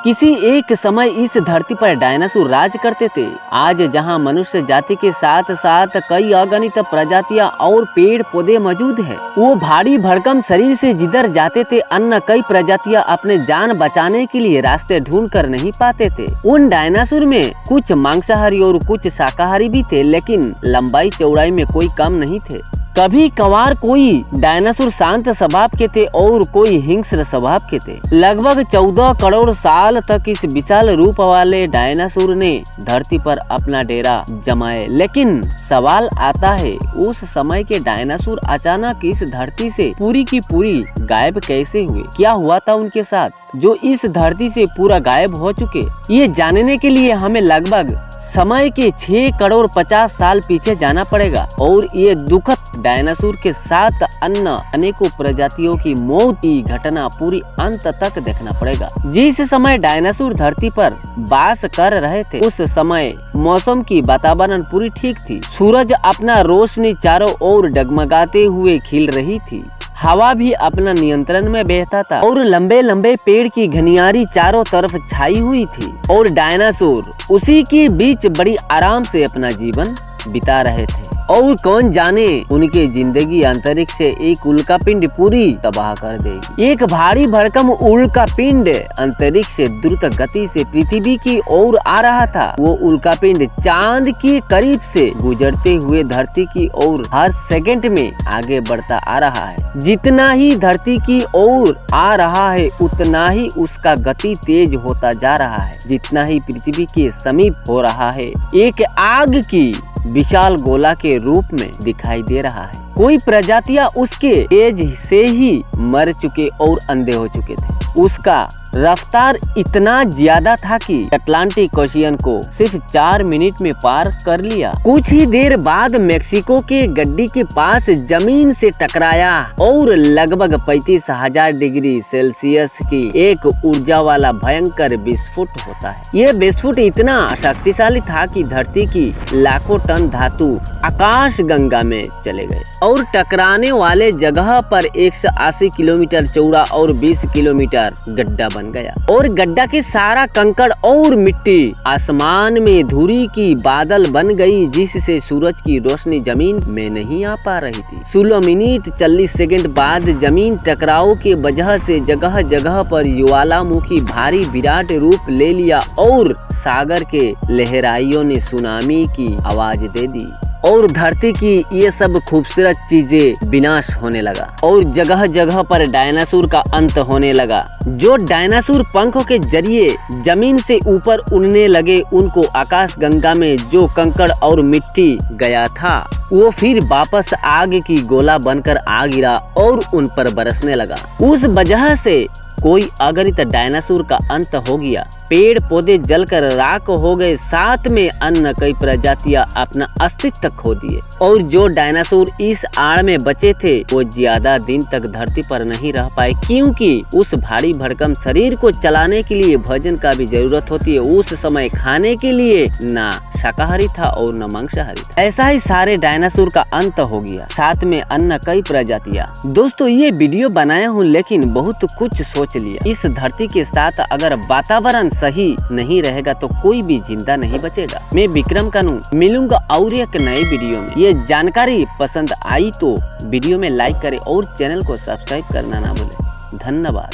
किसी एक समय इस धरती पर डायनासोर राज करते थे। आज जहां मनुष्य जाति के साथ साथ कई अगणित प्रजातियां और पेड़ पौधे मौजूद हैं, वो भारी भरकम शरीर से जिधर जाते थे, अन्य कई प्रजातियां अपने जान बचाने के लिए रास्ते ढूंढ कर नहीं पाते थे। उन डायनासोर में कुछ मांसाहारी और कुछ शाकाहारी भी थे, लेकिन लंबाई चौड़ाई में कोई कम नहीं थे। कभी कभार कोई डायनासोर शांत स्वभाव के थे और कोई हिंस्र स्वभाव के थे। लगभग 14 करोड़ साल तक इस विशाल रूप वाले डायनासोर ने धरती पर अपना डेरा जमाए। लेकिन सवाल आता है, उस समय के डायनासोर अचानक इस धरती से पूरी की पूरी गायब कैसे हुए? क्या हुआ था उनके साथ जो इस धरती से पूरा गायब हो चुके? ये जानने के लिए हमें लगभग समय के 6 करोड़ 50 साल पीछे जाना पड़ेगा और ये दुखद डायनासोर के साथ अन्य अनेकों प्रजातियों की मौत की घटना पूरी अंत तक देखना पड़ेगा। जिस समय डायनासोर धरती पर वास कर रहे थे, उस समय मौसम की वातावरण पूरी ठीक थी। सूरज अपना रोशनी चारों ओर डगमगाते हुए खिल रही थी। हवा भी अपना नियंत्रण में बहता था और लंबे लंबे पेड़ की घनियारी चारों तरफ छाई हुई थी और डायनासोर उसी के बीच बड़ी आराम से अपना जीवन बिता रहे थे। और कौन जाने उनकी जिंदगी अंतरिक्ष से एक उल्कापिंड पूरी तबाह कर देगी। एक भारी भरकम उल्कापिंड अंतरिक्ष से द्रुत गति से पृथ्वी की ओर आ रहा था। वो उल्कापिंड चांद के करीब से गुजरते हुए धरती की ओर हर सेकंड में आगे बढ़ता आ रहा है। जितना ही धरती की ओर आ रहा है, उतना ही उसका गति तेज होता जा रहा है। जितना ही पृथ्वी के समीप हो रहा है, एक आग की विशाल गोला के रूप में दिखाई दे रहा है। कोई प्रजातियां उसके तेज से ही मर चुके और अंधे हो चुके थे। उसका रफ्तार इतना ज्यादा था कि अटलांटिक ओशियन को सिर्फ 4 मिनट में पार कर लिया। कुछ ही देर बाद मेक्सिको के गड्डी के पास जमीन से टकराया और लगभग 35,000 डिग्री सेल्सियस की एक ऊर्जा वाला भयंकर विस्फोट होता है। यह विस्फोट इतना शक्तिशाली था कि धरती की लाखों टन धातु आकाश गंगा में चले गए और टकराने वाले जगह पर 180 किलोमीटर चौड़ा और 20 किलोमीटर गड्ढा बन गया और गड्ढा के सारा कंकड़ और मिट्टी आसमान में धूरी की बादल बन गई, जिससे सूरज की रोशनी जमीन में नहीं आ पा रही थी। 16 मिनट 40 सेकंड बाद जमीन टकराव के वजह से जगह जगह पर ज्वालामुखी भारी विराट रूप ले लिया और सागर के लहराइयों ने सुनामी की आवाज दे दी और धरती की ये सब खूबसूरत चीजें विनाश होने लगा और जगह जगह पर डायनासोर का अंत होने लगा। जो डायनासोर पंखों के जरिए जमीन से ऊपर उड़ने लगे, उनको आकाश गंगा में जो कंकड़ और मिट्टी गया था, वो फिर वापस आग की गोला बनकर आ गिरा और उन पर बरसने लगा। उस वजह से कोई अगणित डायनासोर का अंत हो गया। पेड़ पौधे जलकर राख हो गए, साथ में अन्य कई प्रजातियां अपना अस्तित्व खो दिए और जो डायनासोर इस आड़ में बचे थे, वो ज्यादा दिन तक धरती पर नहीं रह पाए, क्योंकि उस भारी भरकम शरीर को चलाने के लिए भोजन का भी जरूरत होती है। उस समय खाने के लिए ना शाकाहारी था और न मांसाहारी था। ऐसा ही सारे डायनासोर का अंत हो गया, साथ में अन्य कई प्रजातियां। दोस्तों, ये वीडियो बनाया हूँ, लेकिन बहुत कुछ सोच लिया। इस धरती के साथ अगर वातावरण सही नहीं रहेगा तो कोई भी जिंदा नहीं बचेगा। मैं विक्रम कानू मिलूंगा और एक नए वीडियो में। ये जानकारी पसंद आई तो वीडियो में लाइक करें और चैनल को सब्सक्राइब करना ना भूलें। धन्यवाद।